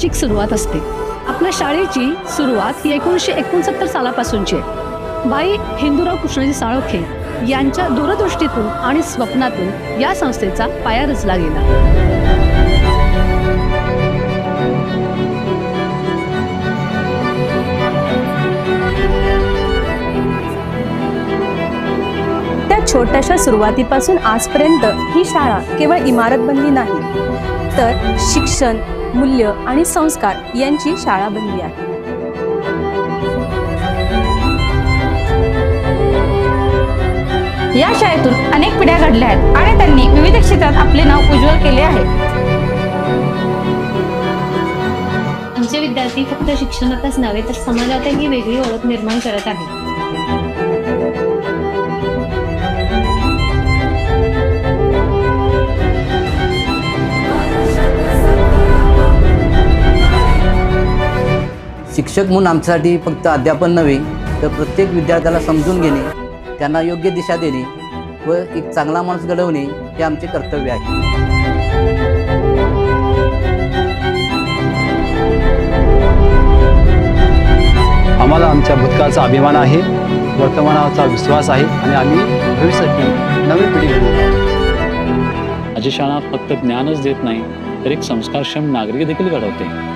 एक सुरुवात असते. आपल्या शाळेची सुरुवात ही 1969 सालापासूनची आहे. भाई हिंदूराव कृष्णाजी साळोखे यांच्या दूरदृष्टीतून आणि स्वप्नातून या संस्थेचा पाया रचला गेला. त्या छोट्याशा सुरुवातीपासून आजपर्यंत ही शाळा केवळ इमारत बनली नाही, तर शिक्षण, मूल्य आणि संस्कार यांची शाळा बनली आहे. या शाळेतून अनेक पिढ्या घडल्या आहेत आणि त्यांनी विविध क्षेत्रात आपले नाव उज्ज्वल केले आहे. आमचे विद्यार्थी फक्त शिक्षणातच नव्हे तर समाजातही वेगळी ओळख निर्माण करत आहेत. शिक्षक म्हणून आमच्यासाठी फक्त अध्यापन नव्हे तर प्रत्येक विद्यार्थ्याला समजून घेणे, त्यांना योग्य दिशा देणे व एक चांगला माणूस घडवणे हे आमचे कर्तव्य आहे. आम्हाला आमच्या भूतकाळाचा अभिमान आहे, वर्तमानाचा विश्वास आहे आणि आम्ही भविष्याची नवी पिढी घडवू. माझी शाळा फक्त ज्ञानच देत नाही तर एक संस्कारक्षम नागरिक देखील घडवते.